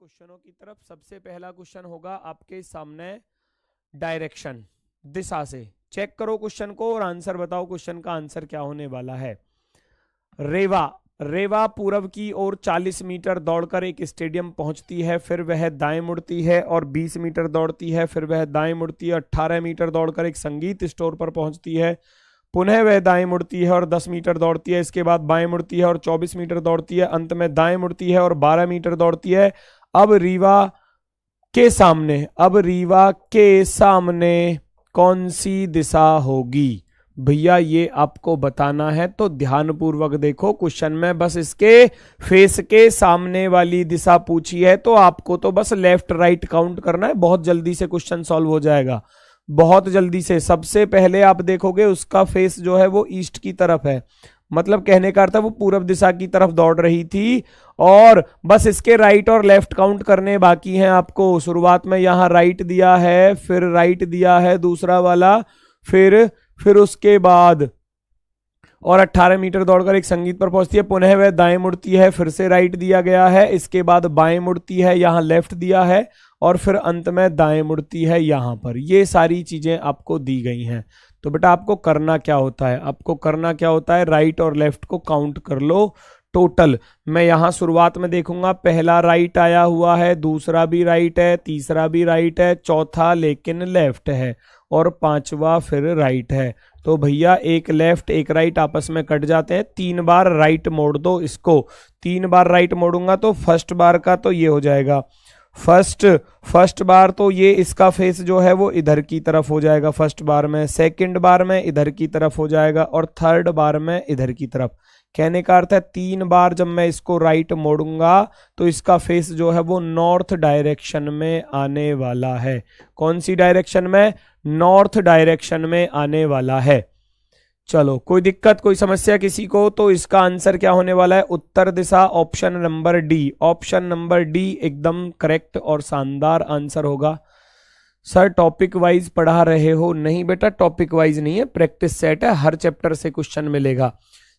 क्वेश्चनों की तरफ। सबसे पहला क्वेश्चन होगा आपके सामने डायरेक्शन, दिशा से। चेक करो क्वेश्चन को और आंसर बताओ क्वेश्चन का आंसर क्या होने वाला है। रेवा पूर्व की ओर 40 मीटर दौड़कर एक स्टेडियम पहुंचती है, फिर वह दाएं मुड़ती है और 20 मीटर दौड़ती है, फिर वह दाएं मुड़ती है, 18 मीटर दौड़कर एक संगीत स्टोर पर पहुंचती है, पुनः वह दाएं मुड़ती है और 10 मीटर दौड़ती है, इसके बाद बाएं मुड़ती है और 24 मीटर दौड़ती है, अंत में दाएं मुड़ती है और 12 मीटर दौड़ती है। अब रीवा के सामने कौन सी दिशा होगी? भैया ये आपको बताना है, तो ध्यानपूर्वक देखो क्वेश्चन में। बस इसके फेस के सामने वाली दिशा पूछी है, तो आपको तो बस लेफ्ट राइट काउंट करना है। बहुत जल्दी से क्वेश्चन सॉल्व हो जाएगा, बहुत जल्दी से। सबसे पहले आप देखोगे उसका फेस जो है वो ईस्ट की तरफ है, मतलब कहने का अर्थ है वो पूर्व दिशा की तरफ दौड़ रही थी, और बस इसके राइट और लेफ्ट काउंट करने बाकी हैं आपको। शुरुआत में यहां राइट दिया है, फिर राइट दिया है दूसरा वाला, फिर उसके बाद और 18 मीटर दौड़कर एक संगीत पर पहुंचती है, पुनः वह दाएं मुड़ती है, फिर से राइट दिया गया है, इसके बाद बाएं मुड़ती है, यहां लेफ्ट दिया है, और फिर अंत में दाएं मुड़ती है यहां पर। ये सारी चीजें आपको दी गई हैं। तो बेटा आपको करना क्या होता है, आपको करना क्या होता है, राइट और लेफ्ट को काउंट कर लो टोटल। मैं यहां शुरुआत में देखूंगा, पहला राइट आया हुआ है, दूसरा भी राइट है, तीसरा भी राइट है, चौथा लेकिन लेफ्ट है, और पांचवा फिर राइट है। तो भैया एक लेफ्ट एक राइट आपस में कट जाते हैं। 3 बार राइट मोड़ दो इसको। 3 बार राइट मोड़ूंगा तो फर्स्ट बार का तो ये हो जाएगा, फर्स्ट बार तो ये इसका फेस जो है वो इधर की तरफ हो जाएगा फर्स्ट बार में, सेकंड बार में इधर की तरफ हो जाएगा, और थर्ड बार में इधर की तरफ। कहने का अर्थ है 3 बार जब मैं इसको राइट मोड़ूंगा तो इसका फेस जो है वो नॉर्थ डायरेक्शन में आने वाला है। कौन सी डायरेक्शन में? नॉर्थ डायरेक्शन में आने वाला है। चलो, कोई दिक्कत कोई समस्या किसी को? तो इसका आंसर क्या होने वाला है? उत्तर दिशा, option number D. Option number D एकदम करेक्ट और शानदार आंसर होगा। सर टॉपिक वाइज पढ़ा रहे हो? नहीं बेटा, टॉपिक वाइज नहीं है, प्रैक्टिस सेट है, हर चैप्टर से क्वेश्चन मिलेगा।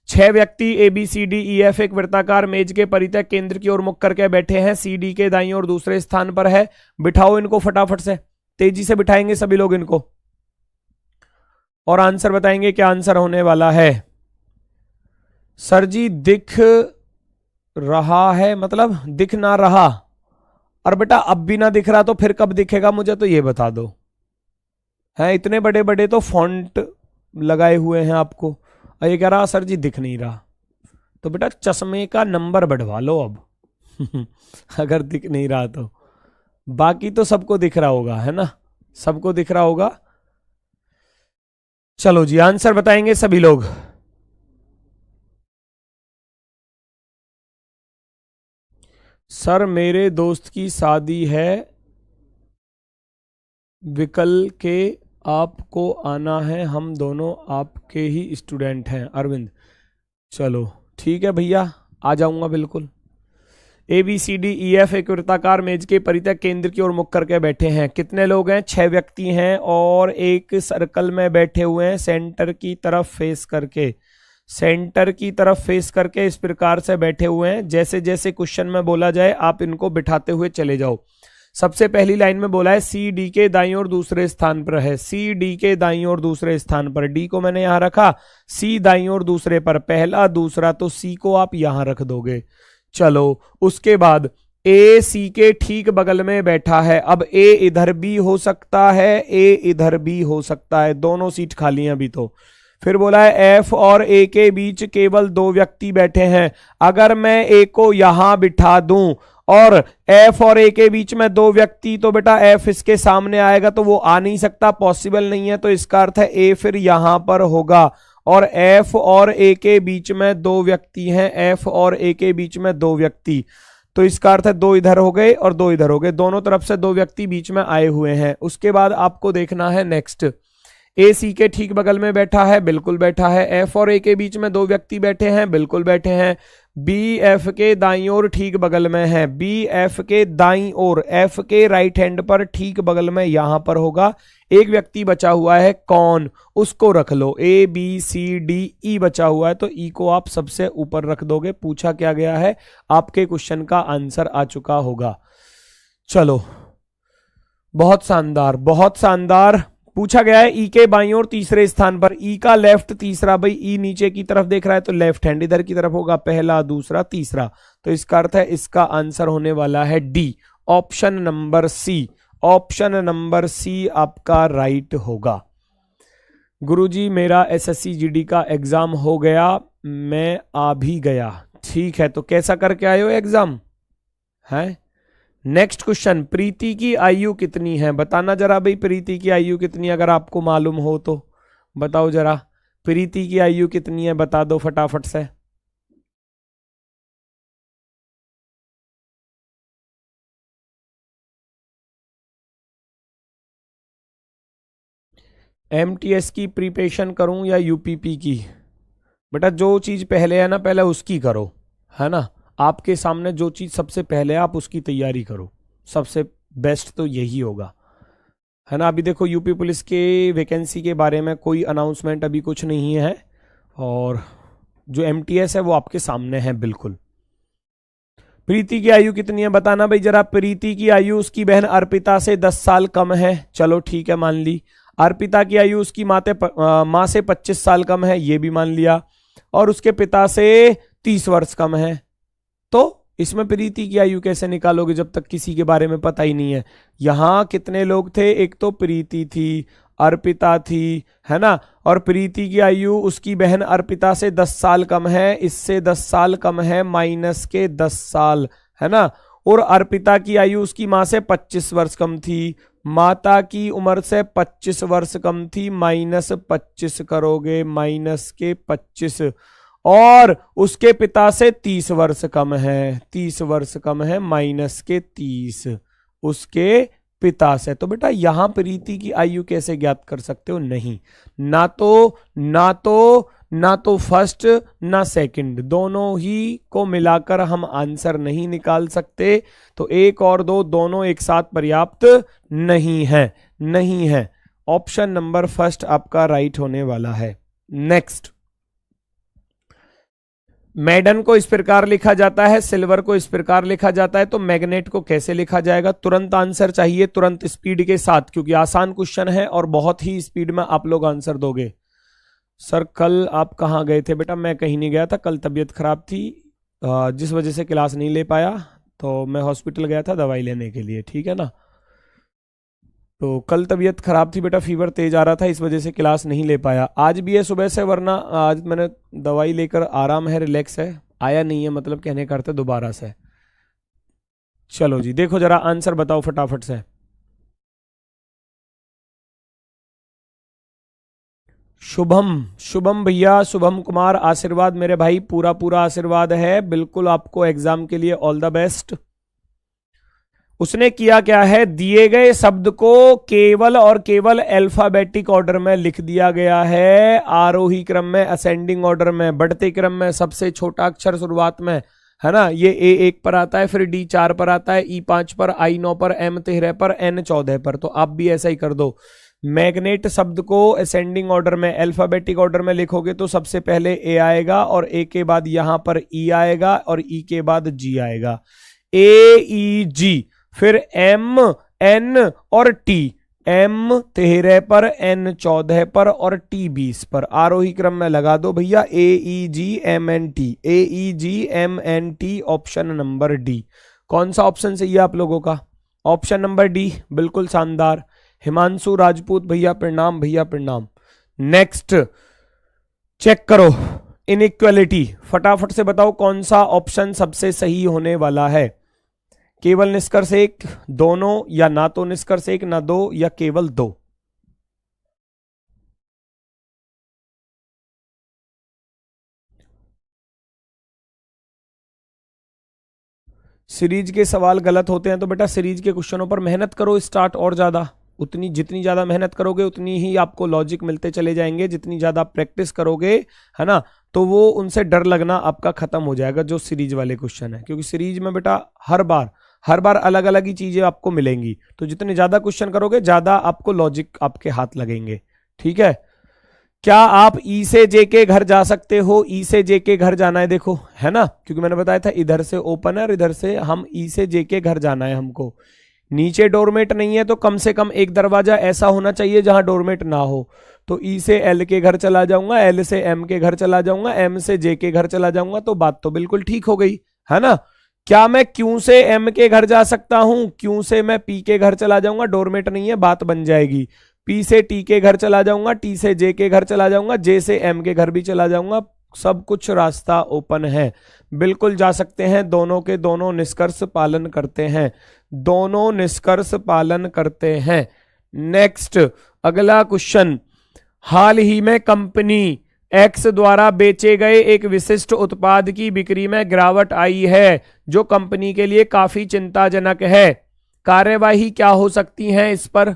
6 व्यक्ति ABCDEF एक वृत्ताकार मेज के परितः केंद्र की ओर मुख करके बैठे हैं। CD के दाईं ओर दूसरे स्थान पर है। बिठाओ इनको फटाफट से, तेजी से बिठाएंगे सभी लोग इनको, और आंसर बताएंगे क्या आंसर होने वाला है। सर जी दिख रहा है, मतलब दिख ना रहा। और बेटा अब भी ना दिख रहा तो फिर कब दिखेगा, मुझे तो ये बता दो। हैं इतने बड़े बड़े तो फॉन्ट लगाए हुए हैं आपको, और ये कह रहा सर जी दिख नहीं रहा। तो बेटा चश्मे का नंबर बढ़वा लो अब अगर दिख नहीं रहा तो। बाकी तो सबको दिख रहा होगा, है ना, सबको दिख रहा होगा। चलो जी आंसर बताएंगे सभी लोग। सर मेरे दोस्त की शादी है, विकल के आपको आना है, हम दोनों आपके ही स्टूडेंट हैं। अरविंद, चलो ठीक है भैया, आ जाऊंगा बिल्कुल। ABCDEF एक वृत्ताकार मेज के परितः केंद्र की ओर मुख करके बैठे हैं। कितने लोग हैं? 6 व्यक्ति हैं और एक सर्कल में बैठे हुए हैं, सेंटर की तरफ फेस करके, सेंटर की तरफ फेस करके इस प्रकार से बैठे हुए हैं। जैसे जैसे क्वेश्चन में बोला जाए आप इनको बिठाते हुए चले जाओ। सबसे पहली लाइन में बोला है CD के दाईं ओर दूसरे स्थान पर है, CD के दाईं ओर दूसरे स्थान पर। D को मैंने यहां रखा, C दाईं ओर दूसरे पर, पहला दूसरा, तो C को आप यहां रख दोगे। चलो उसके बाद AC के ठीक बगल में बैठा है। अब A इधर भी हो सकता है, A इधर भी हो सकता है, दोनों सीट खाली हैं अभी तो। फिर बोला है F और A के बीच केवल 2 व्यक्ति बैठे हैं। अगर मैं A को यहां बिठा दूं और F और A के बीच में 2 व्यक्ति, तो बेटा F इसके सामने आएगा तो वो आ नहीं सकता, पॉसिबल नहीं है। तो इसका अर्थ है A फिर यहां पर होगा, और F और A के बीच में 2 व्यक्ति हैं, F और A के बीच में 2 व्यक्ति, तो इसका अर्थ है 2 इधर हो गए और 2 इधर हो गए, दोनों तरफ से 2 व्यक्ति बीच में आए हुए हैं। उसके बाद आपको देखना है नेक्स्ट, AC के ठीक बगल में बैठा है, बिल्कुल बैठा है। F और A के बीच में 2 व्यक्ति बैठे हैं, बिल्कुल बैठे हैं। BF के दाईं ओर ठीक बगल में है, BF के दाईं ओर, F के राइट हैंड पर ठीक बगल में यहां पर होगा। एक व्यक्ति बचा हुआ है, कौन? उसको रख लो, ABCDE बचा हुआ है, तो E को आप सबसे ऊपर रख दोगे। पूछा क्या गया है, आपके क्वेश्चन का आंसर आ चुका होगा। चलो, बहुत शानदार, बहुत शानदार। पूछा गया है ई के बाईं ओर तीसरे स्थान पर, ई का लेफ्ट तीसरा, भाई ई नीचे की तरफ देख रहा है तो लेफ्ट हैंड इधर की तरफ होगा, पहला दूसरा तीसरा, तो इसका अर्थ है इसका आंसर होने वाला है D, option number C. Option number C आपका राइट होगा। गुरुजी मेरा एसएससी जीडी का एग्जाम हो गया, मैं आ भी गया। ठीक है, तो कैसा करके आए हो एग्जाम है? नेक्स्ट क्वेश्चन, प्रीति की आयु कितनी है? बताना जरा भाई, प्रीति की आयु कितनी है? अगर आपको मालूम हो तो बताओ जरा, प्रीति की आयु कितनी है? बता दो फटाफट से। एमटीएस की प्रिपरेशन करूं या यूपीपी की? बेटा जो चीज पहले है ना, पहले उसकी करो, है ना। आपके सामने जो चीज सबसे पहले है आप उसकी तैयारी करो, सबसे बेस्ट तो यही होगा, है ना। अभी देखो यूपी पुलिस के वैकेंसी के बारे में कोई अनाउंसमेंट अभी कुछ नहीं है, और जो एमटीएस है वो आपके सामने है बिल्कुल। प्रीति की आयु कितनी है बताना भाई जरा। प्रीति की आयु उसकी बहन अर्पिता से 10 साल कम है, चलो ठीक है मान ली। अर्पिता की आयु उसकी माँ से 25 साल कम है, ये भी मान लिया। और उसके पिता से 30 वर्ष कम है। तो इसमें प्रीति की आयु कैसे निकालोगे जब तक किसी के बारे में पता ही नहीं है। यहां कितने लोग थे? एक तो प्रीति थी, अर्पिता थी, है ना। और प्रीति की आयु उसकी बहन अर्पिता से 10 साल कम है, इससे 10 साल कम है, माइनस के 10 साल, है ना। और अर्पिता की आयु उसकी मां से 25 वर्ष कम थी, माता की उम्र से 25 वर्ष कम थी, माइनस 25 करोगे, माइनस के 25। और उसके पिता से 30 वर्ष कम है, 30 वर्ष कम है, माइनस के 30 उसके पिता से। तो बेटा यहां प्रीति की आयु कैसे ज्ञात कर सकते हो? नहीं, ना तो फर्स्ट ना सेकंड, दोनों ही को मिलाकर हम आंसर नहीं निकाल सकते। तो एक और दो दोनों एक साथ पर्याप्त नहीं है। ऑप्शन नंबर फर्स्ट आपका राइट होने वाला है। नेक्स्ट, मेडन को इस प्रकार लिखा जाता है, सिल्वर को इस प्रकार लिखा जाता है, तो मैग्नेट को कैसे लिखा जाएगा? तुरंत आंसर चाहिए, तुरंत स्पीड के साथ, क्योंकि आसान क्वेश्चन है और बहुत ही स्पीड में आप लोग आंसर दोगे। सर कल आप कहाँ गए थे? बेटा मैं कहीं नहीं गया था, कल तबीयत खराब थी, जिस वजह से क्लास नहीं ले पाया, तो मैं हॉस्पिटल गया था दवाई लेने के लिए, ठीक है ना। तो कल तबीयत खराब थी बेटा, फीवर तेज आ रहा था, इस वजह से क्लास नहीं ले पाया। आज भी है सुबह से, वरना आज मैंने दवाई लेकर आराम है, रिलैक्स है, आया नहीं है, मतलब कहने का अर्थ है दोबारा से। चलो जी, देखो जरा आंसर बताओ फटाफट से। शुभम भैया, शुभम कुमार, आशीर्वाद मेरे भाई, पूरा पूरा आशीर्वाद है, बिल्कुल आपको एग्जाम के लिए ऑल द बेस्ट। उसने किया क्या है? दिए गए शब्द को केवल और केवल अल्फाबेटिक ऑर्डर में लिख दिया गया है, आरोही क्रम में, असेंडिंग ऑर्डर में, बढ़ते क्रम में, सबसे छोटा अक्षर शुरुआत में, है ना। ये A1 पर आता है, फिर D 4 पर आता है, E 5 पर, I 9 पर, M 13 पर, N 14 पर। तो आप भी ऐसा ही कर दो। मैग्नेट शब्द को असेंडिंग ऑर्डर में, अल्फाबेटिक ऑर्डर में लिखोगे तो सबसे पहले A आएगा, और A के बाद यहां पर E आएगा, और E के बाद G आएगा, AEG, फिर M N और T, M 13 पर, N 14 पर और T 20 पर। आरोही क्रम में लगा दो भैया, AEG MNT, AEG MNT, option number D. कौन सा ऑप्शन सही है आप लोगों का? ऑप्शन नंबर डी, बिल्कुल शानदार। हिमांशु राजपूत भैया प्रणाम, भैया प्रणाम। नेक्स्ट चेक करो इनइक्वालिटी, फटाफट से बताओ कौन सा ऑप्शन सबसे सही होने वाला है। केवल निष्कर्ष एक, दोनों, या ना तो निष्कर्ष एक ना दो, या केवल दो। सीरीज के सवाल गलत होते हैं तो बेटा सीरीज के क्वेश्चनों पर मेहनत करो, स्टार्ट और ज्यादा, उतनी जितनी ज्यादा मेहनत करोगे उतनी ही आपको लॉजिक मिलते चले जाएंगे, जितनी ज्यादा प्रैक्टिस करोगे, है ना, तो वो उनसे डर लगना आपका खत्म हो जाएगा, जो सीरीज वाले क्वेश्चन है। क्योंकि सीरीज में बेटा हर बार अलग अलग ही चीजें आपको मिलेंगी, तो जितने ज्यादा क्वेश्चन करोगे ज्यादा आपको लॉजिक आपके हाथ लगेंगे, ठीक है। क्या आप ई से जे के घर जा सकते हो? ई से जे के घर जाना है, देखो, है ना, क्योंकि मैंने बताया था इधर से ओपन है और इधर से हम ई से जे के घर जाना है हमको। नीचे डोरमेट नहीं है तो कम से कम एक दरवाजा ऐसा होना चाहिए जहां डोरमेट ना हो। तो ई से एल के घर चला जाऊंगा, एल से एम के घर चला जाऊंगा, एम से जे के घर चला जाऊंगा, तो बात तो बिल्कुल ठीक हो गई, है ना। क्या मैं क्यू से एम के घर जा सकता हूं? क्यू से मैं पी के घर चला जाऊंगा, डोरमेट नहीं है, बात बन जाएगी। पी से टी के घर चला जाऊंगा, टी से जे के घर चला जाऊंगा, जे से एम के घर भी चला जाऊंगा, सब कुछ रास्ता ओपन है, बिल्कुल जा सकते हैं। दोनों के दोनों निष्कर्ष पालन करते हैं, दोनों निष्कर्ष पालन करते हैं। नेक्स्ट अगला क्वेश्चन, हाल ही में कंपनी एक्स द्वारा बेचे गए एक विशिष्ट उत्पाद की बिक्री में गिरावट आई है जो कंपनी के लिए काफी चिंताजनक है। कार्यवाही क्या हो सकती है इस पर?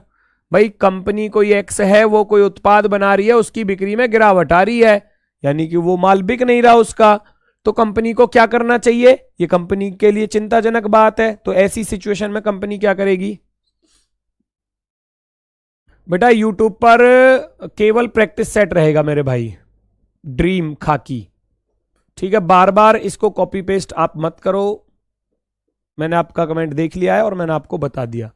भाई कंपनी कोई एक्स है, वो कोई उत्पाद बना रही है, उसकी बिक्री में गिरावट आ रही है, यानी कि वो माल बिक नहीं रहा उसका, तो कंपनी को क्या करना चाहिए? ये कंपनी के लिए चिंताजनक बात है। तो ऐसी सिचुएशन में कंपनी क्या करेगी? बेटा यूट्यूब पर केवल प्रैक्टिस सेट रहेगा मेरे भाई, ड्रीम खाकी, ठीक है। बार बार इसको कॉपी पेस्ट आप मत करो, मैंने आपका कमेंट देख लिया है और मैंने आपको बता दिया।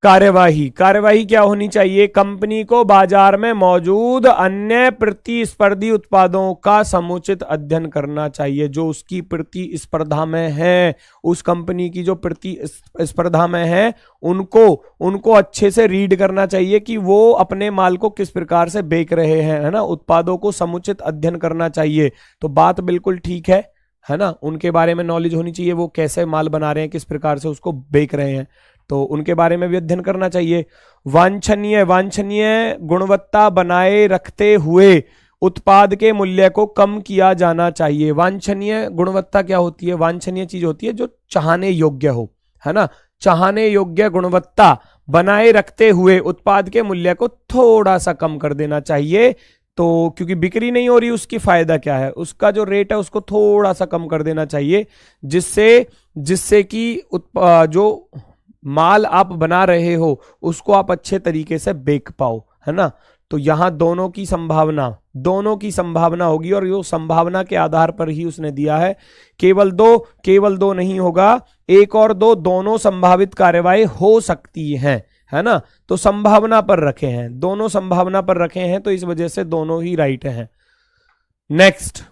कार्यवाही क्या होनी चाहिए? कंपनी को बाजार में मौजूद अन्य प्रतिस्पर्धी उत्पादों का समुचित अध्ययन करना चाहिए, जो उसकी प्रतिस्पर्धा में है, उस कंपनी की जो प्रतिस्पर्धा में है उनको अच्छे से रीड करना चाहिए कि वो अपने माल को किस प्रकार से बेच रहे हैं, है ना। उत्पादों को समुचित अध्ययन करना चाहिए, तो बात बिल्कुल ठीक है ना। उनके बारे में नॉलेज होनी चाहिए, वो कैसे माल बना रहे हैं, किस प्रकार से उसको बेच रहे हैं, तो उनके बारे में भी अध्ययन करना चाहिए। वांछनीय गुणवत्ता बनाए रखते हुए उत्पाद के मूल्य को कम किया जाना चाहिए। वांछनीय गुणवत्ता क्या होती है? वांछनीय चीज होती है जो चाहने योग्य हो, है ना। चाहने योग्य गुणवत्ता बनाए रखते हुए उत्पाद के मूल्य को थोड़ा सा कम कर देना चाहिए, तो क्योंकि बिक्री नहीं हो रही, उसकी फायदा क्या है? उसका जो रेट है उसको थोड़ा सा कम कर देना चाहिए, जिससे कि जो माल आप बना रहे हो उसको आप अच्छे तरीके से बेच पाओ, है ना। तो यहां दोनों की संभावना होगी, और ये संभावना के आधार पर ही उसने दिया है। केवल दो नहीं होगा, एक और दो, दोनों संभावित कार्यवाही हो सकती है ना। तो संभावना पर रखे हैं, दोनों संभावना पर रखे हैं, तो इस वजह से दोनों ही राइट हैं। नेक्स्ट,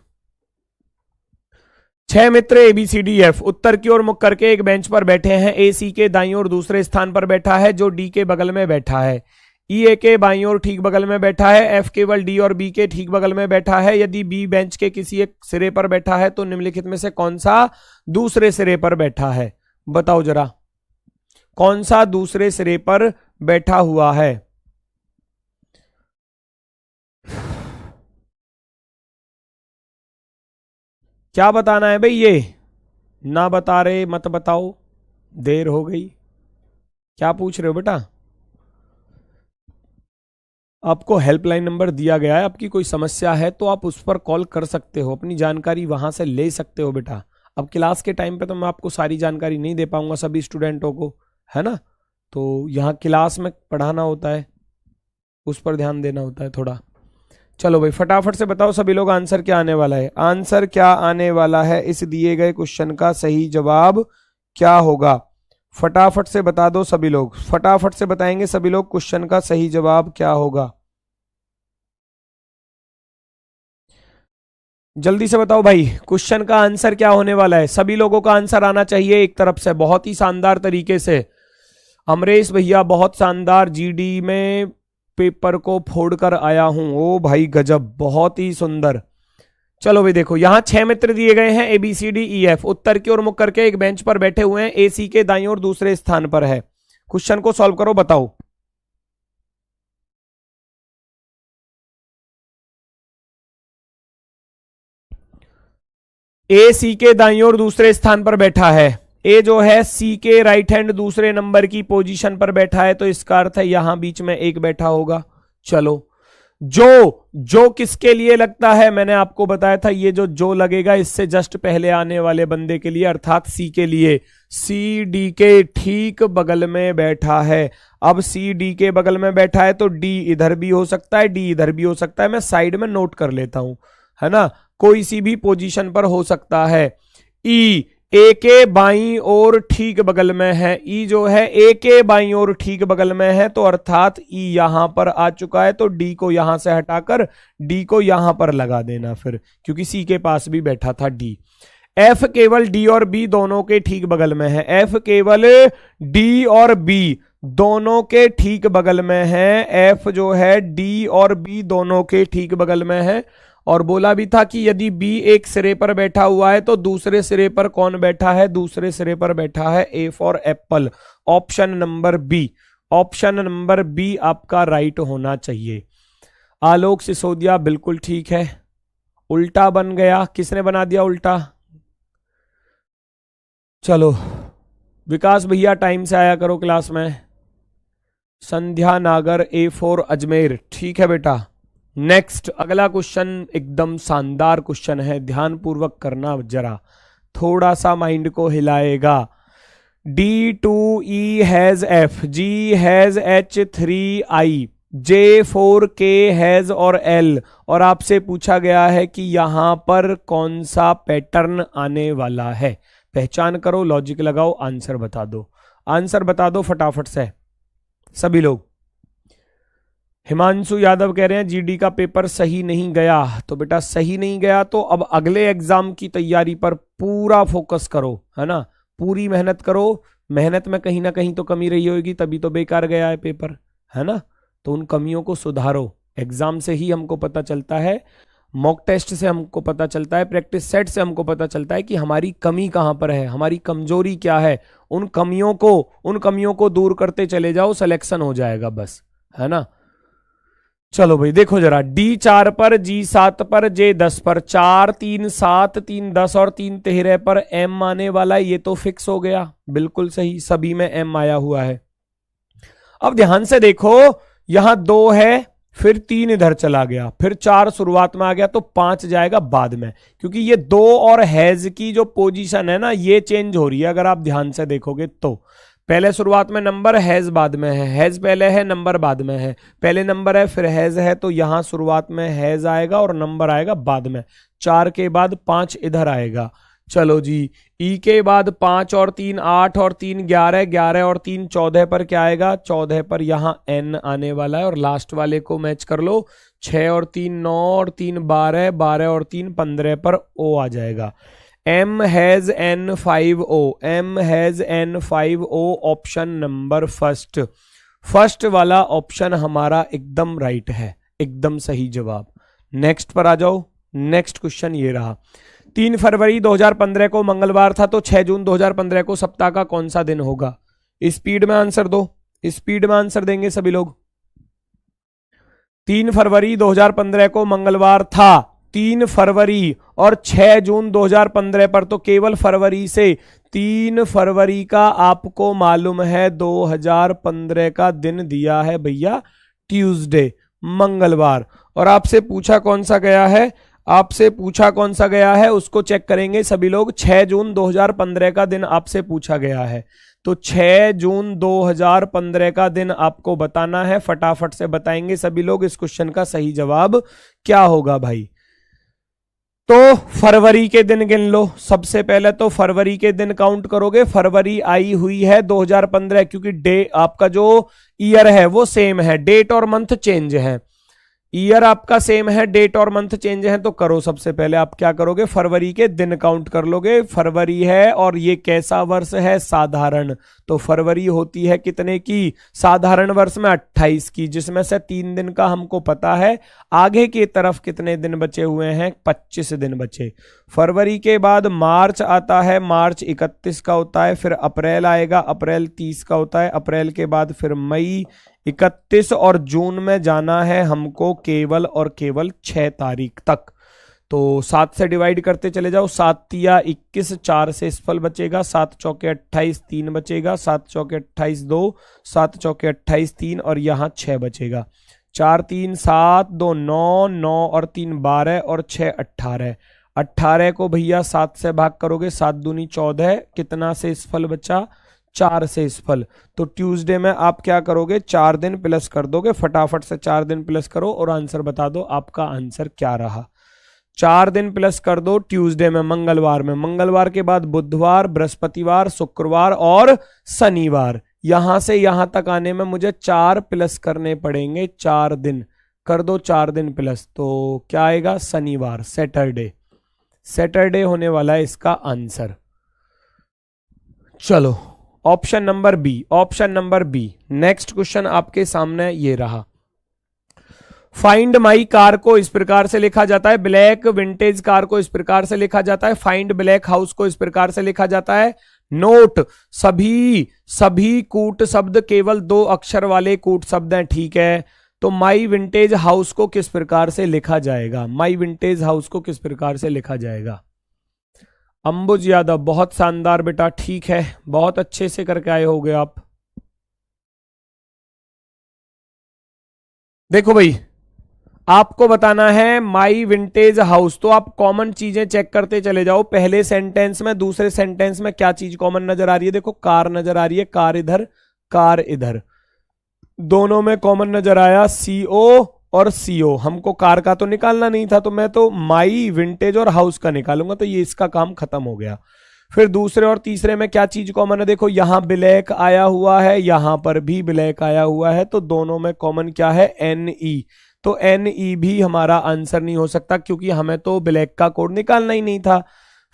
6 मित्र ABCDF उत्तर की ओर मुख करके एक बेंच पर बैठे हैं। A C के दाईं ओर दूसरे स्थान पर बैठा है जो D के बगल में बैठा है। E A के बाईं ओर ठीक बगल में बैठा है। F केवल D और B के ठीक बगल में बैठा है। यदि B बेंच के किसी एक सिरे पर बैठा है तो निम्नलिखित में से कौन सा दूसरे सिरे पर बैठा है? बताओ जरा, कौन सा दूसरे सिरे पर बैठा हुआ है? क्या बताना है भाई? ये ना बता रहे मत बताओ, देर हो गई। क्या पूछ रहे हो बेटा? आपको हेल्पलाइन नंबर दिया गया है, आपकी कोई समस्या है तो आप उस पर कॉल कर सकते हो, अपनी जानकारी वहां से ले सकते हो बेटा। अब क्लास के टाइम पे तो मैं आपको सारी जानकारी नहीं दे पाऊंगा सभी स्टूडेंटों को, है ना। तो यहाँ क्लास में पढ़ाना होता है, उस पर ध्यान देना होता है थोड़ा। चलो भाई फटाफट से बताओ सभी लोग, आंसर क्या आने वाला है? आंसर क्या आने वाला है? इस दिए गए क्वेश्चन का सही जवाब क्या होगा? फटाफट से बता दो सभी लोग, फटाफट से बताएंगे सभी लोग, क्वेश्चन का सही जवाब क्या होगा? जल्दी से बताओ भाई, क्वेश्चन का आंसर क्या होने वाला है? सभी लोगों का आंसर आना चाहिए एक तरफ से, बहुत ही शानदार तरीके से। अमरेश भैया बहुत शानदार, GD में पेपर को फोड़कर आया हूं। ओ भाई गजब, बहुत ही सुंदर। चलो भाई देखो, यहां 6 मित्र दिए गए हैं ABCDEF, उत्तर की ओर मुख करके एक बेंच पर बैठे हुए हैं। AC के दाईं ओर दूसरे स्थान पर है। क्वेश्चन को सॉल्व करो, बताओ। AC के दाईं ओर दूसरे स्थान पर बैठा है। ए जो है C के राइट हैंड दूसरे नंबर की पोजीशन पर बैठा है, तो इसका अर्थ है यहां बीच में एक बैठा होगा। चलो, जो किसके लिए लगता है? मैंने आपको बताया था, ये जो लगेगा इससे जस्ट पहले आने वाले बंदे के लिए, अर्थात C के लिए। C D के ठीक बगल में बैठा है। अब C D के बगल में बैठा है तो D इधर भी हो सकता है, D इधर भी हो सकता है। मैं साइड में नोट कर लेता हूं, है ना, कोई सी भी पोजीशन पर हो सकता है। E ए के बाईं ओर ठीक बगल में है, ई जो है ए के बाईं ओर ठीक बगल में है, तो अर्थात ई यहां पर आ चुका है, तो डी को यहां से हटाकर डी को यहां पर लगा देना फिर, क्योंकि सी के पास भी बैठा था डी। एफ केवल डी और बी दोनों के ठीक बगल में है, एफ केवल डी और बी दोनों के ठीक बगल में है, एफ जो है डी और बी दोनों के ठीक बगल में है। और बोला भी था कि यदि बी एक सिरे पर बैठा हुआ है तो दूसरे सिरे पर कौन बैठा है, दूसरे सिरे पर बैठा है A for apple, option number B, option number B आपका राइट होना चाहिए। आलोक सिसोदिया बिल्कुल ठीक है, उल्टा बन गया, किसने बना दिया उल्टा? चलो विकास भैया टाइम से आया करो क्लास में। संध्या नागर A4 अजमेर, ठीक है बेटा। नेक्स्ट अगला क्वेश्चन एकदम शानदार क्वेश्चन है, ध्यान पूर्वक करना जरा, थोड़ा सा माइंड को हिलाएगा। D2E has F, G has H3I, J4K has और L, और आपसे पूछा गया है कि यहां पर कौन सा पैटर्न आने वाला है। पहचान करो, लॉजिक लगाओ, आंसर बता दो, आंसर बता दो फटाफट से सभी लोग। हिमांशु यादव कह रहे हैं जीडी का पेपर सही नहीं गया, तो बेटा सही नहीं गया तो अब अगले एग्जाम की तैयारी पर पूरा फोकस करो, है ना, पूरी मेहनत करो। मेहनत में कहीं ना कहीं तो कमी रही होगी, तभी तो बेकार गया है पेपर, है ना, तो उन कमियों को सुधारो। एग्जाम से ही हमको पता चलता है, मॉक टेस्ट से हमको पता चलता है, प्रैक्टिस सेट से हमको पता चलता है कि हमारी कमी कहां पर है, हमारी कमजोरी क्या है। उन कमियों को दूर करते चले जाओ, सिलेक्शन हो जाएगा बस, है ना। चलो भाई देखो जरा, D4 पर, G7 पर, J10 पर, 4 3 7 3 10 और 3 13 पर M आने वाला है, ये तो फिक्स हो गया, बिल्कुल सही, सभी में M आया हुआ है। अब ध्यान से देखो, यहां 2 है, फिर 3 इधर चला गया, फिर 4 शुरुआत में आ गया, तो 5 जाएगा बाद में, क्योंकि ये 2 और हैज की जो पोजीशन है ना, ये चेंज हो रही है। अगर आप ध्यान से देखोगे तो पहले शुरुआत में नंबर, हैज बाद में है, हैज पहले है, नंबर बाद में है, पहले नंबर है फिर हैज है, तो यहां शुरुआत में हैज आएगा और नंबर आएगा बाद में। 4 के बाद 5 इधर आएगा। चलो जी, ई के बाद 5 और 3 8 और 3 11, 11 और 3 14 पर क्या आएगा, 14 पर यहां एन आने वाला है, और लास्ट वाले को मैच कर लो, 6 और 3 9 और 3 12, 12 और 3 15 पर ओ आ जाएगा। M has N5O, M has N5O, option number first, first वाला ऑप्शन हमारा एकदम राइट है, एकदम सही जवाब। नेक्स्ट पर आ जाओ, नेक्स्ट क्वेश्चन ये रहा। 3 फरवरी 2015 को मंगलवार था, तो 6 जून 2015 को सप्ताह का कौन सा दिन होगा? स्पीड में आंसर दो, स्पीड में आंसर देंगे सभी लोग। 3 फरवरी 2015 को मंगलवार था, 3 फरवरी और 6 जून 2015 पर, तो केवल फरवरी से 3 फरवरी का आपको मालूम है 2015 का दिन दिया है भैया ट्यूसडे, मंगलवार। और आपसे पूछा कौन सा गया है, आपसे पूछा कौन सा गया है उसको चेक करेंगे सभी लोग। 6 जून 2015 का दिन आपसे पूछा गया है, तो 6 जून 2015 का दिन आपको बताना है। फटाफट से बताएंगे सभी लोग इस क्वेश्चन का सही जवाब क्या होगा भाई। तो फरवरी के दिन गिन लो, सबसे पहले तो फरवरी के दिन काउंट करोगे। फरवरी आई हुई है 2015, क्योंकि डे आपका जो ईयर है वो सेम है, डेट और मंथ चेंज है, ईयर आपका सेम है, डेट और मंथ चेंज है। तो करो, सबसे पहले आप क्या करोगे, फरवरी के दिन काउंट कर लोगे। फरवरी है और ये कैसा वर्ष है, साधारण, तो फरवरी होती है कितने की, साधारण वर्ष में 28 की, जिसमें से 3 दिन का हमको पता है। आगे की तरफ कितने दिन बचे हुए हैं, 25 दिन बचे। फरवरी के बाद मार्च आता है, मार्च 31 का होता है, फिर अप्रैल आएगा, अप्रैल 30 का होता है, अप्रैल के बाद फिर मई 31, और जून में जाना है हमको केवल और केवल 6 तारीख तक। तो 7 से डिवाइड करते चले जाओ, 7 तिया 21, 4 से इसफल बचेगा, 7 चौके 28, 3 बचेगा, 7 चौके 28 2, 7 चौके 28 3, और यहाँ 6 बचेगा। 4 3 7 2 9, 9 और 3 12 और 6 18। 18 को भैया 7 से भाग करोगे, 7 दूनी 14, कितना से इसफल बचा, 4 से इसफल। तो ट्यूसडे में आप क्या करोगे, 4 दिन प्लस कर दोगे, फटाफट से 4 दिन प्लस करो और आंसर बता दो आपका आंसर क्या रहा। 4 दिन प्लस कर दो ट्यूसडे में, मंगलवार में, मंगलवार के बाद बुधवार, बृहस्पतिवार, शुक्रवार और शनिवार। यहां से यहां तक आने में मुझे 4 प्लस करने पड़ेंगे, 4 दिन कर दो, 4 दिन प्लस, तो क्या आएगा, शनिवार, सैटरडे। सैटरडे होने वाला है इसका आंसर। चलो option number B, option number B. Next question आपके सामने ये रहा। फाइंड माई कार को इस प्रकार से लिखा जाता है, ब्लैक विंटेज कार को इस प्रकार से लिखा जाता है, फाइंड ब्लैक हाउस को इस प्रकार से लिखा जाता है। नोट, सभी कूट शब्द केवल 2 अक्षर वाले कूट शब्द हैं, ठीक है। तो माई विंटेज हाउस को किस प्रकार से लिखा जाएगा, माई विंटेज हाउस को किस प्रकार से लिखा जाएगा। अंबुज यादव, बहुत शानदार बेटा, ठीक है, बहुत अच्छे से करके आए होगे आप। देखो भाई, आपको बताना है माई विंटेज हाउस, तो आप कॉमन चीजें चेक करते चले जाओ। पहले सेंटेंस में, दूसरे सेंटेंस में क्या चीज कॉमन नजर आ रही है, देखो कार नजर आ रही है, कार इधर, कार इधर, दोनों में कॉमन नजर आया सीओ और सीओ। हमको कार का तो निकालना नहीं था, तो मैं तो माई विंटेज और हाउस का निकालूंगा, तो ये इसका काम खत्म हो गया। फिर दूसरे और तीसरे में क्या चीज कॉमन है, देखो यहां ब्लैक आया हुआ है, यहां पर भी ब्लैक आया हुआ है, तो दोनों में कॉमन क्या है, एनई। तो एनई भी हमारा आंसर नहीं हो सकता, क्योंकि हमें तो ब्लैक का कोड निकालना ही नहीं था।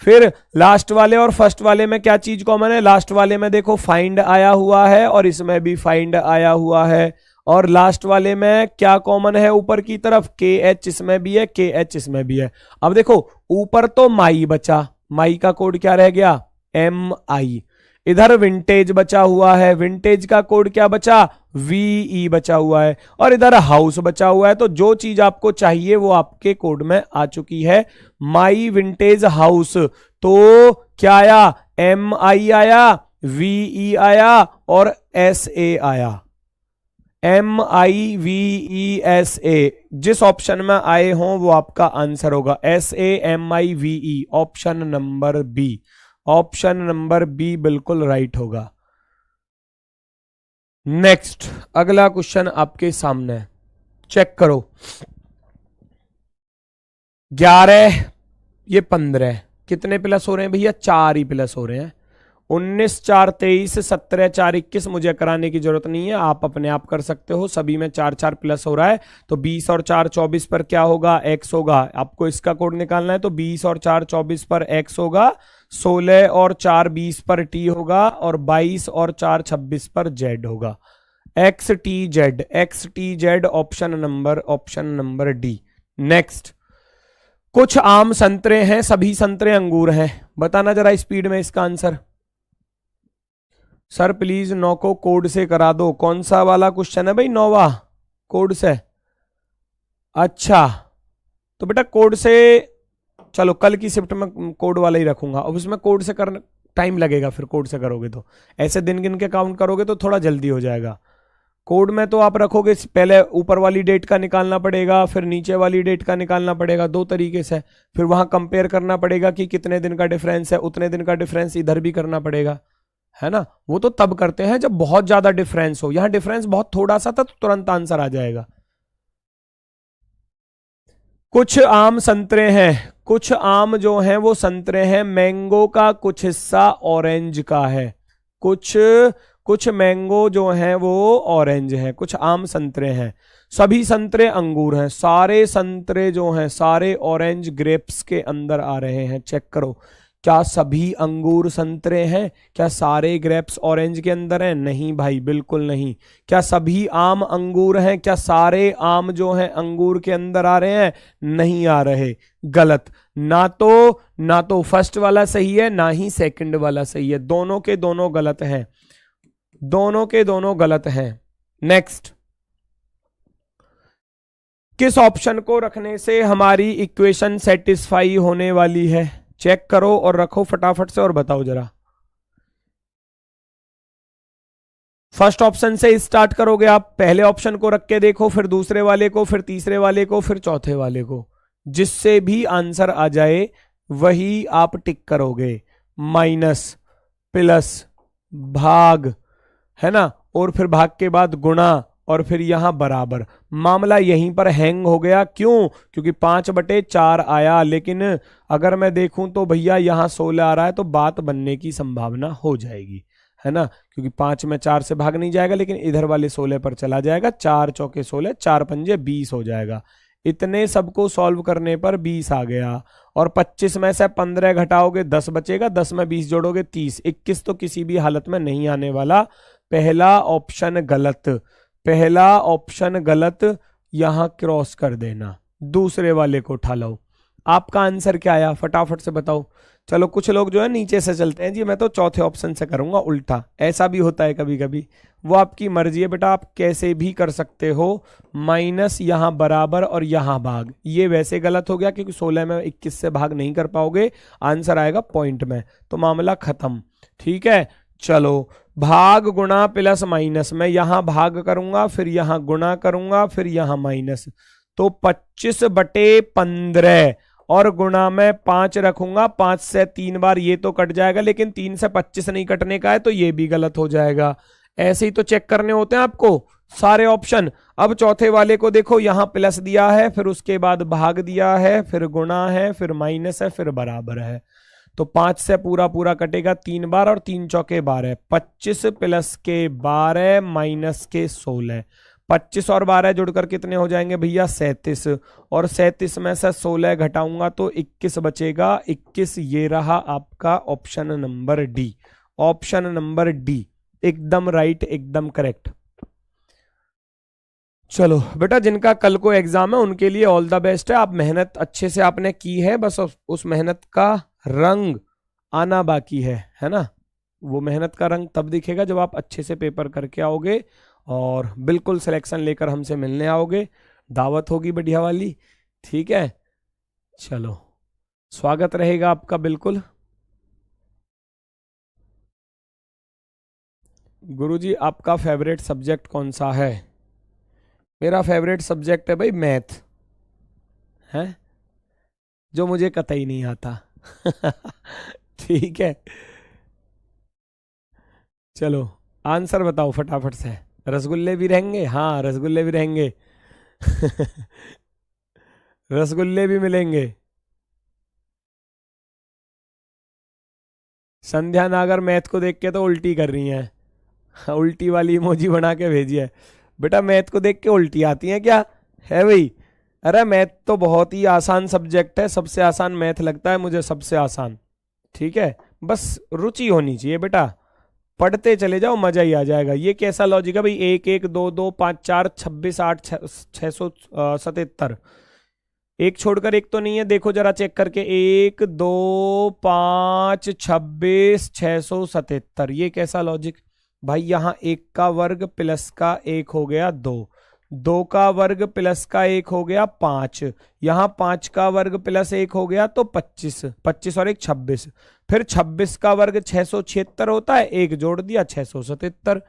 फिर लास्ट वाले और फर्स्ट वाले में क्या चीज कॉमन है, लास्ट वाले में देखो फाइंड आया हुआ है और इसमें भी फाइंड आया हुआ है, और लास्ट वाले में क्या कॉमन है, ऊपर की तरफ के एच इसमें भी है, के एच इसमें भी है। अब देखो ऊपर तो माई बचा, माई का कोड क्या रह गया, एम आई। इधर विंटेज बचा हुआ है, विंटेज का कोड क्या बचा, वीई बचा हुआ है, और इधर हाउस बचा हुआ है। तो जो चीज आपको चाहिए वो आपके कोड में आ चुकी है, माई विंटेज हाउस। तो क्या आया, एम आई आया, वीई आया और एस ए आया, M I V E S A. जिस ऑप्शन में आए हों वो आपका आंसर होगा, S A M I V E, option number B, option number B बिल्कुल राइट होगा। नेक्स्ट अगला क्वेश्चन आपके सामने, चेक करो। 11 ये 15 कितने प्लस हो रहे हैं भैया, 4 ही प्लस हो रहे हैं। 19 4 23, 17 4 21 मुझे कराने की जरूरत नहीं है, आप अपने आप कर सकते हो, सभी में 4 4 प्लस हो रहा है। तो 20 और 4 24 पर क्या होगा, एक्स होगा। आपको इसका कोड निकालना है, तो 20 और 4 24 पर एक्स होगा, 16 और 4 20 पर टी होगा, और 22 और 4 26 पर जेड होगा, x T Z, x T Z, option number D. Next, कुछ आम संतरे हैं, सभी संतरे अंगूर हैं, बताना जरा स्पीड में इसका आंसर। सर प्लीज 9 को कोड से करा दो, कौन सा वाला क्वेश्चन है भाई, 9वां कोड से। अच्छा तो बेटा कोड से, चलो कल की शिफ्ट में कोड वाला ही रखूंगा, अब उसमें कोड से करना टाइम लगेगा, फिर कोड से करोगे तो ऐसे दिन गिन के काउंट करोगे तो थोड़ा जल्दी हो जाएगा। कोड में तो आप रखोगे, पहले ऊपर वाली डेट का निकालना पड़ेगा, फिर नीचे वाली डेट का निकालना पड़ेगा, 2 तरीके से, फिर वहां कंपेयर करना पड़ेगा कि कितने दिन का डिफरेंस है, उतने दिन का डिफरेंस इधर भी करना पड़ेगा, है ना। वो तो तब करते हैं जब बहुत ज्यादा डिफरेंस हो, यहां डिफरेंस बहुत थोड़ा सा था तो तुरंत आंसर आ जाएगा। कुछ आम संतरे हैं, कुछ आम जो हैं वो संतरे हैं, मैंगो का कुछ हिस्सा ऑरेंज का है, कुछ मैंगो जो हैं वो ऑरेंज हैं, कुछ आम संतरे हैं, सभी संतरे अंगूर हैं, सारे संतरे जो हैं सारे ऑरेंज ग्रेप्स के अंदर आ रहे हैं। चेक करो, क्या सभी अंगूर संतरे हैं, क्या सारे ग्रेप्स ऑरेंज के अंदर हैं, नहीं भाई बिल्कुल नहीं। क्या सभी आम अंगूर हैं, क्या सारे आम जो हैं अंगूर के अंदर आ रहे हैं, नहीं आ रहे, गलत। ना तो फर्स्ट वाला सही है, ना ही सेकंड वाला सही है, दोनों के दोनों गलत हैं, दोनों के दोनों गलत हैं। नेक्स्ट, किस ऑप्शन को रखने से हमारी इक्वेशन सेटिस्फाई होने वाली है, चेक करो और रखो फटाफट से और बताओ जरा। फर्स्ट ऑप्शन से स्टार्ट करोगे आप, पहले ऑप्शन को रख के देखो, फिर दूसरे वाले को, फिर तीसरे वाले को, फिर चौथे वाले को, जिससे भी आंसर आ जाए वही आप टिक करोगे। माइनस, प्लस, भाग, है ना, और फिर भाग के बाद गुणा, और फिर यहां बराबर। मामला यहीं पर हैंग हो गया, क्यों? क्योंकि 5/4 आया, लेकिन अगर मैं देखूं तो भैया यहां 16 आ रहा है, तो बात बनने की संभावना हो जाएगी, है ना, क्योंकि 5 में 4 से भाग नहीं जाएगा, लेकिन इधर वाले 16 पर चला जाएगा। 4 चौके 16, 4 पंजे 20 हो जाएगा। इतने सबको सॉल्व करने पर 20 आ गया। और 25 में से 15 घटाओगे 10 बचेगा, 10 में 20 जोड़ोगे 30। 21 तो किसी भी हालत में नहीं आने वाला। पहला ऑप्शन गलत, पहला ऑप्शन गलत, यहां क्रॉस कर देना। दूसरे वाले को उठा लो। आपका आंसर क्या आया फटाफट से बताओ। चलो कुछ लोग जो है नीचे से चलते हैं, जी मैं तो चौथे ऑप्शन से करूंगा उल्टा, ऐसा भी होता है कभी कभी, वो आपकी मर्जी है बेटा, आप कैसे भी कर सकते हो। माइनस यहां बराबर और यहां भाग, ये वैसे गलत हो गया क्योंकि 16 में 21 से भाग नहीं कर पाओगे, आंसर आएगा पॉइंट में, तो मामला खत्म। ठीक है, चलो भाग गुणा प्लस माइनस, मैं यहां भाग करूंगा, फिर यहां गुणा करूंगा, फिर यहां माइनस, तो 25/15 और गुणा में 5 रखूंगा, 5 से 3 बार ये तो कट जाएगा, लेकिन 3 से 25 नहीं कटने का है, तो ये भी गलत हो जाएगा। ऐसे ही तो चेक करने होते हैं आपको सारे ऑप्शन। अब चौथे वाले को देखो, यहां प्लस दिया है, फिर उसके बाद भाग दिया है, फिर गुणा है, फिर माइनस है, फिर बराबर है, तो 5 से पूरा पूरा कटेगा 3 बार, और 3 चौके 12, 25 प्लस के 12 माइनस के 16, 25 और 12 जुड़कर कितने हो जाएंगे भैया 37, और 37 में से 16 घटाऊंगा तो 21 बचेगा, 21, ये रहा आपका option number D. Option number D एकदम राइट, एकदम करेक्ट। चलो बेटा, जिनका कल को एग्जाम है उनके लिए ऑल द बेस्ट है। आप मेहनत अच्छे से आपने की है, बस उस मेहनत का रंग आना बाकी है ना। वो मेहनत का रंग तब दिखेगा जब आप अच्छे से पेपर करके आओगे और बिल्कुल सिलेक्शन लेकर हमसे मिलने आओगे, दावत होगी बढ़िया वाली। ठीक है, चलो स्वागत रहेगा आपका बिल्कुल। गुरुजी आपका फेवरेट सब्जेक्ट कौन सा है? मेरा फेवरेट सब्जेक्ट है भाई मैथ, है जो मुझे कतई नहीं आता। ठीक है, चलो आंसर बताओ फटाफट से। रसगुल्ले भी रहेंगे, हाँ रसगुल्ले भी रहेंगे। रसगुल्ले भी मिलेंगे। संध्या नागर मैथ को देख के तो उल्टी कर रही हैं, उल्टी वाली इमोजी बना के भेजी है। बेटा मैथ को देख के उल्टी आती है क्या? है भाई, अरे मैथ तो बहुत ही आसान सब्जेक्ट है, सबसे आसान मैथ लगता है मुझे, सबसे आसान। ठीक है, बस रुचि होनी चाहिए बेटा, पढ़ते चले जाओ मजा ही आ जाएगा। ये कैसा लॉजिक है भाई, 1 1 2 2 5 4 26 8 677, एक छोड़कर एक तो नहीं है, देखो जरा चेक करके, 1 2 5 26 677, ये कैसा लॉजिक भाई? यहां 1 का वर्ग प्लस का 1 हो गया 2, 2 का वर्ग प्लस का 1 हो गया 5, यहां 5 का वर्ग प्लस 1 हो गया तो 25, 25 और 1 26, फिर 26 का वर्ग 676 होता है, 1 जोड़ दिया 677,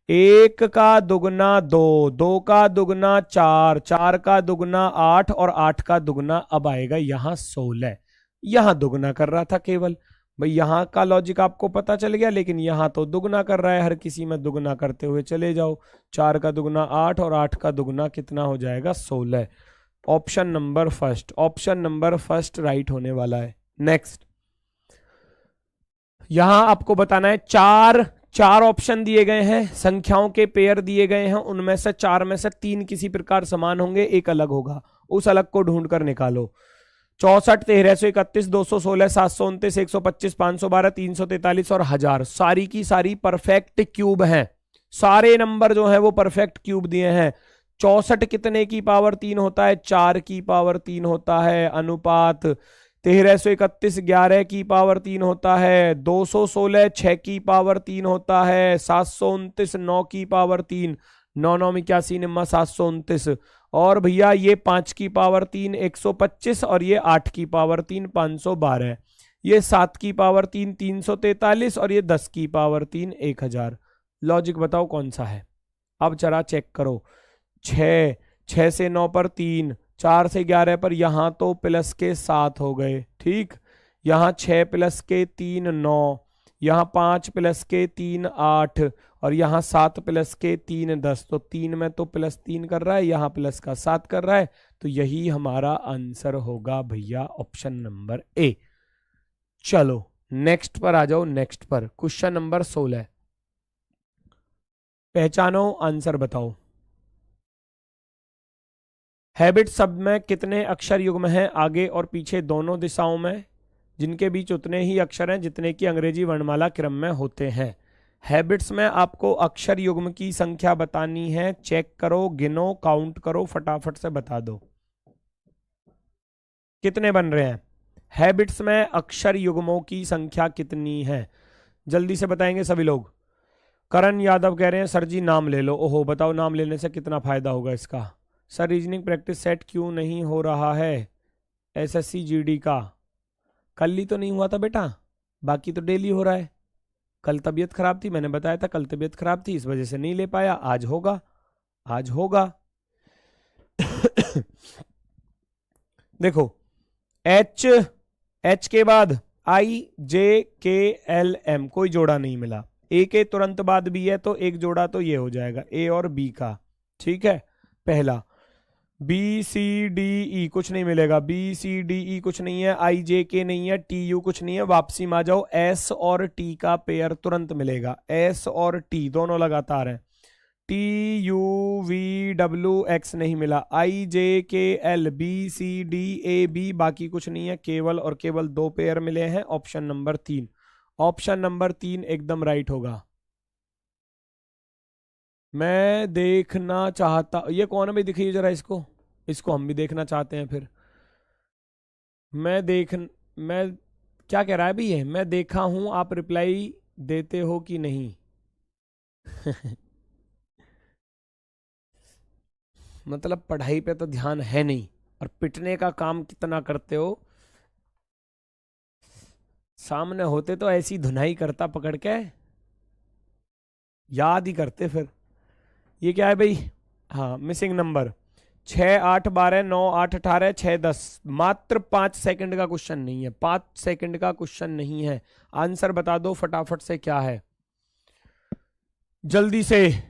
1 का दुगना 2, 2 का दुगना 4, 4 का दुगना 8 और 8 का दुगना अब आएगा यहां 16। यहां दुगना कर रहा था केवल भाई, यहां का लॉजिक आपको पता चल गया, लेकिन यहां तो दुगना कर रहा है, हर किसी में दुगना करते हुए चले जाओ। 4 का दुगना 8 और 8 का दुगना कितना हो जाएगा 16। Option number first, option number first right होने वाला है। नेक्स्ट, यहां आपको बताना है, चार ऑप्शन दिए गए हैं, संख्याओं के पेयर दिए गए हैं, उनमें से 4 में से 3 किसी प्रकार समान होंगे, एक अलग होगा, उस अलग को ढूंढ कर निकालो। 64 1331 216 729 125 512 343 और 1000 सारी की सारी परफेक्ट क्यूब हैं, सारे नंबर जो हैं वो परफेक्ट क्यूब दिए हैं। 64 कितने की पावर 3 होता है? 4 की पावर 3 होता है। अनुपात 1331 11 की पावर 3 होता है। 216 6 की पावर 3 होता है। 729 9 की पावर 3, 9 9 81 निम्मा 729, और भैया ये 5 की पावर 3 125, और ये 8 की पावर 3 512, ये 7 की पावर 3 343, और ये 10 की पावर 3 1000। लॉजिक बताओ कौन सा है? अब जरा चेक करो, 6 से 9 पर 3, 4 से 11 पर, यहां तो प्लस के 7 हो गए, ठीक, यहां 6 प्लस के 3 9, यहाँ 5 प्लस के 3 8 और यहाँ 7 प्लस के 3 10, तो 3 में तो +3 कर रहा है, यहाँ प्लस का 7 कर रहा है, तो यही हमारा आंसर होगा भैया ऑप्शन नंबर ए। चलो नेक्स्ट पर आ जाओ। नेक्स्ट पर क्वेश्चन नंबर 16, पहचानो आंसर बताओ। हैबिट शब्द में कितने अक्षर युग्म हैं आगे और पीछे दोनों दिशाओं में, जिनके बीच उतने ही अक्षर हैं जितने की अंग्रेजी वर्णमाला क्रम में होते हैं। हैबिट्स में आपको अक्षर युग्म की संख्या बतानी है। चेक करो, गिनो, काउंट करो, फटाफट से बता दो कितने बन रहे हैं। हैबिट्स में अक्षर युग्मों की संख्या कितनी है, जल्दी से बताएंगे सभी लोग। करण यादव कह रहे हैं सर जी नाम ले लो। ओहो, बताओ नाम लेने से कितना फायदा होगा इसका। सर रीजनिंग प्रैक्टिस सेट क्यों नहीं हो रहा है एसएससी जीडी का? कल ही तो नहीं हुआ था बेटा, बाकी तो डेली हो रहा है। कल तबीयत खराब थी, मैंने बताया था कल तबीयत खराब थी, इस वजह से नहीं ले पाया। आज होगा, आज होगा। देखो एच के बाद IJKLM, कोई जोड़ा नहीं मिला। ए के तुरंत बाद बी है तो एक जोड़ा तो ये हो जाएगा ए और बी का, ठीक है। पहला BCDE कुछ नहीं मिलेगा, BCDE कुछ नहीं है, IJK नहीं है, TU कुछ नहीं है। वापसी में आ जाओ, S और T का पेयर तुरंत मिलेगा, S और T दोनों लगातार हैं। TUVWX नहीं मिला, IJKL BCDAB बाकी कुछ नहीं है, केवल और केवल 2 पेयर मिले हैं। ऑप्शन नंबर 3, ऑप्शन नंबर 3 एकदम राइट होगा। मैं देखना चाहता, ये कौन है भाई, दिखाइए जरा इसको, इसको हम भी देखना चाहते हैं। फिर मैं क्या कह रहा है भाई ये, मैं देखा हूं, आप रिप्लाई देते हो कि नहीं? मतलब पढ़ाई पे तो ध्यान है नहीं और पिटने का काम कितना करते हो। सामने होते तो ऐसी धुनाई करता पकड़ के, याद ही करते फिर। ये क्या है भाई? हाँ, मिसिंग नंबर 6 8 12 9 8 18 6 10, मात्र 5 सेकंड का क्वेश्चन नहीं है, 5 सेकंड का क्वेश्चन नहीं है। आंसर बता दो फटाफट से क्या है, जल्दी से।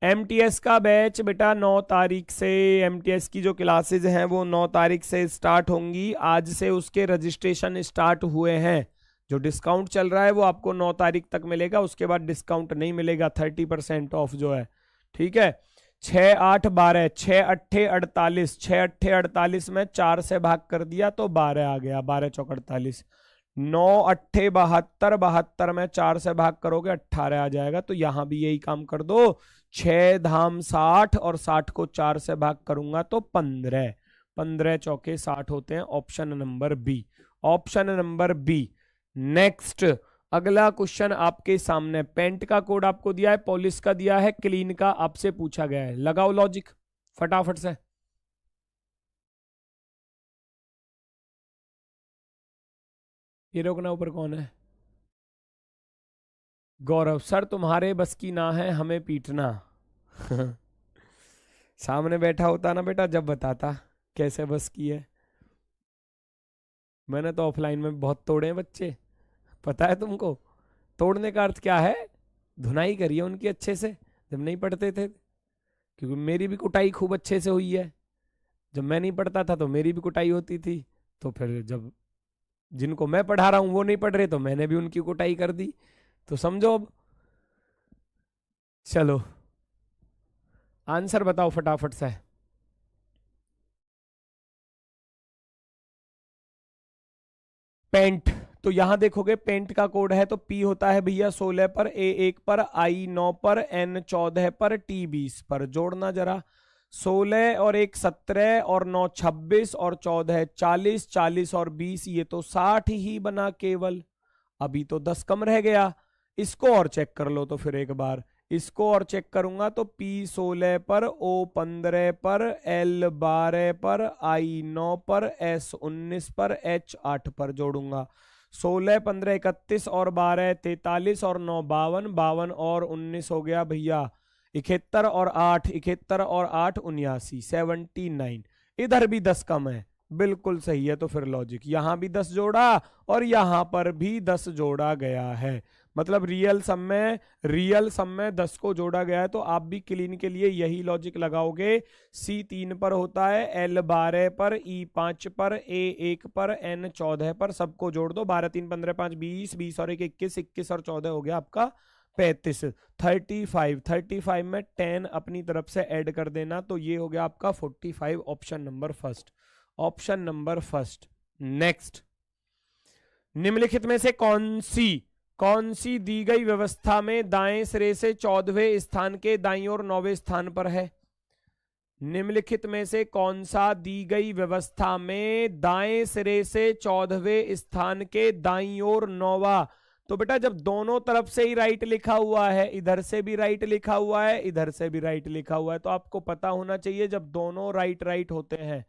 MTS का बैच बेटा 9 तारीख से, MTS की जो क्लासेज हैं वो 9 तारीख से स्टार्ट होंगी। आज से उसके रजिस्ट्रेशन स्टार्ट हुए हैं। जो डिस्काउंट चल रहा है वो आपको 9 तारीख तक मिलेगा, उसके बाद डिस्काउंट नहीं मिलेगा, 30% ऑफ जो है, ठीक है। 6 8 12 6 अट्ठे 48, 6 अट्ठे 48 में 4 से भाग कर दिया तो 12 आ गया, 12 चौक 48। 9 अट्ठे 72, 72 में 4 से भाग करोगे 18 आ जाएगा। तो यहां भी यही काम कर दो, 6 धाम 60 और 60 को 4 से भाग करूंगा तो 15, 15 चौके 60 होते हैं। Option number B, option number B. Next अगला क्वेश्चन आपके सामने, पेंट का कोड आपको दिया है, पॉलिश का दिया है, क्लीन का आपसे पूछा गया है। लगाओ लॉजिक फटाफट से। ये रोकना ऊपर कौन है? गौरव सर, तुम्हारे बस की ना है हमें पीटना। सामने बैठा होता ना बेटा, जब बताता कैसे बस की है। मैंने तो ऑफलाइन में बहुत तोड़े हैं बच्चे, पता है तुमको। तोड़ने का अर्थ क्या है? धुनाई करी है उनकी अच्छे से जब नहीं पढ़ते थे, क्योंकि मेरी भी कुटाई खूब अच्छे से हुई है। जब मैं नहीं पढ़ता था तो मेरी भी कुटाई होती थी, तो फिर जब जिनको मैं पढ़ा रहा हूं वो नहीं पढ़ रहे तो मैंने भी उनकी कुटाई कर दी। तो समझो अब। चलो आंसर बताओ फटाफट से। पेंट, तो यहां देखोगे पेंट का कोड है तो P होता है भैया 16 पर, A 1 पर, I 9 पर, N 14 पर, T 20 पर। जोड़ना जरा, 16 और 1 17 और 9 26 और 14 40, 40 और 20 ये तो 60 ही बना केवल। अभी तो 10 कम रह गया। इसको और चेक कर लो तो फिर एक बार, इसको और चेक करूंगा तो P 16 पर, O 15 पर, L 12 पर, I 9 पर, S 19 पर, H 8 पर। जोड़ूंगा 16 15 31 और 12 43 और 9 52, 52 और 19 हो गया भैया 71 और 8 71 और 8 79, 79। इधर भी 10 कम है, बिल्कुल सही है। तो फिर लॉजिक, यहां भी 10 जोड़ा और यहां पर भी 10 जोड़ा गया है, मतलब रियल सम में 10 को जोड़ा गया है। तो आप भी क्लीन के लिए यही लॉजिक लगाओगे। सी 3 पर होता है, एल 12 पर, ई 5 पर, ए 1 पर, एन 14 पर, सबको जोड़ दो। 12 3 15 5 20, 20 और 1 21, 21 और 14 हो गया आपका 35। 35 में 10 अपनी तरफ से ऐड कर देना, तो ये हो गया आपका 45। Option number first, option number first. Next, निम्नलिखित में से कौन सी दी गई व्यवस्था में दाएं सिरे से 14वें स्थान के दाईं ओर 9वें स्थान पर है? निम्नलिखित में से कौन सा दी गई व्यवस्था में दाएं सिरे से 14वें स्थान के दाईं ओर 9वां? तो बेटा जब दोनों तरफ से ही राइट लिखा हुआ है, इधर से भी राइट लिखा हुआ है, इधर से भी राइट लिखा हुआ है, तो आपको पता होना चाहिए जब दोनों राइट राइट होते हैं,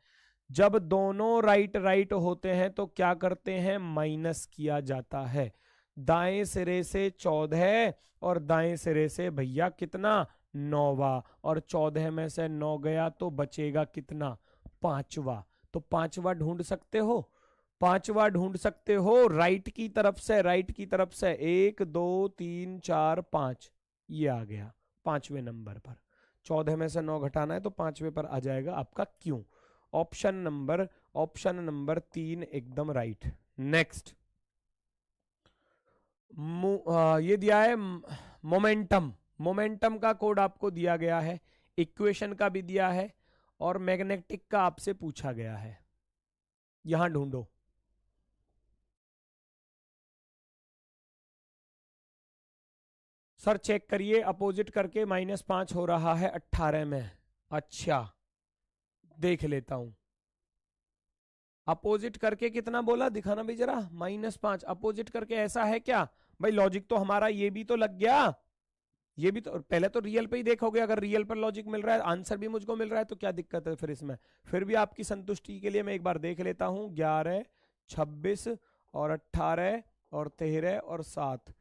जब दोनों राइट राइट होते हैं तो क्या करते हैं, माइनस किया जाता है। दाएं सिरे से 14 और दाएं सिरे से भैया कितना, 9वां, और 14 में से 9 गया तो बचेगा कितना, 5वां। तो 5वां ढूंढ सकते हो, 5वां ढूंढ सकते हो राइट की तरफ से, राइट की तरफ से 1 2 3 4 5, ये आ गया 5वें नंबर पर। 14 में से 9 घटाना है तो 5वें पर आ जाएगा आपका क्यों। ऑप्शन नंबर 3 एकदम राइट। नेक्स्ट, ये दिया है मोमेंटम का कोड आपको दिया गया है, इक्वेशन का भी दिया है, और मैग्नेटिक का आपसे पूछा गया है। यहां ढूंढो। सर चेक करिए, अपोजिट करके -5 हो रहा है 18 में। अच्छा, देख लेता हूं। अपोजिट करके कितना बोला, दिखाना भी जरा, -5 अपोजिट करके, ऐसा है क्या भाई? लॉजिक तो हमारा ये भी तो लग गया, ये भी तो, पहले तो रियल पे ही देखोगे, अगर रियल पर लॉजिक मिल रहा है, आंसर भी मुझको मिल रहा है, तो क्या दिक्कत है फिर इसमें? फिर भी आपकी संतुष्टि के लिए मैं एक बार देख लेता हूं। 11 26 और 18 और 13 और 7,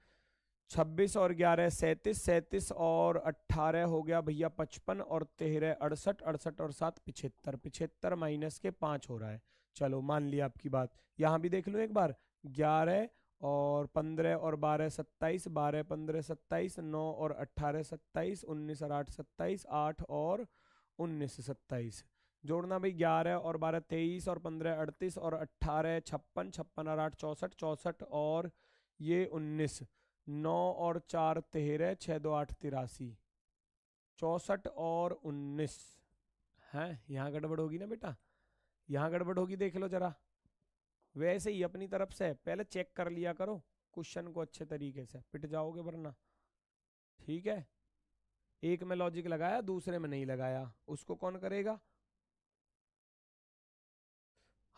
26 और 11 37, 37 और 18 हो गया भैया 55, और 13 68, 68 और 7 75, 75 माइनस के 5 हो रहा है। चलो मान लिया आपकी बात। यहां भी देख लो एक बार, 11 और 15 और 12 27, 12 15 27, 9 और 18 27, 19 और 8 27, 8 और 19 27, जोड़ना भाई 11 और 12 23 और 15 38 और 18 56, 56 और 8 64, 64 और ये 19, 9 और 4 13, 6 2 8 83, 64 और 19 है। यहाँ गड़बड़ होगी ना बेटा, यहाँ गड़बड़ होगी, देख लो जरा। वैसे ही अपनी तरफ से पहले चेक कर लिया करो क्वेश्चन को अच्छे तरीके से, पिट जाओगे वरना। ठीक है, एक में लॉजिक लगाया, दूसरे में नहीं लगाया, उसको कौन करेगा?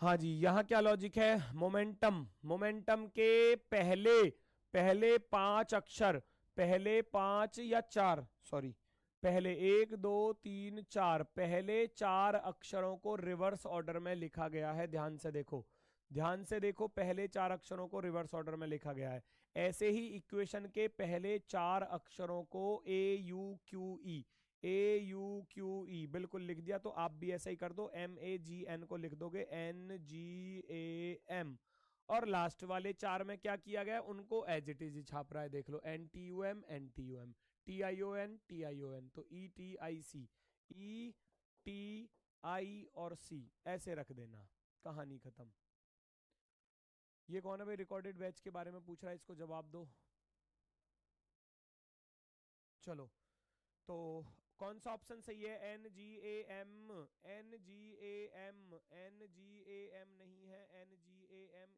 हाँ जी, यहां क्या लॉजिक है, मोमेंटम के पहले पहले 5 अक्षर, पहले 5 या 4, सॉरी, पहले 1 2 3 4, पहले 4 अक्षरों को रिवर्स ऑर्डर में लिखा गया है। ध्यान से देखो, ध्यान से देखो, पहले 4 अक्षरों को रिवर्स ऑर्डर में लिखा गया है। ऐसे ही इक्वेशन के पहले 4 अक्षरों को ए यू क्यू ई बिल्कुल लिख दिया, तो आप भी ऐसा ही कर दो, MAGN को लिख दोगे NGAM, और लास्ट वाले 4 में क्या किया गया, उनको एज इट इज छाप रहा है, देख लो, NTUM TION, तो ETIC, ETI और C ऐसे रख देना, कहानी खत्म। ये कौन है भाई, रिकॉर्डेड बैच के बारे में पूछ रहा है, इसको जवाब दो। चलो, तो कौन सा ऑप्शन सही है, NGAM, NGAM, NGAM नहीं है, NGAM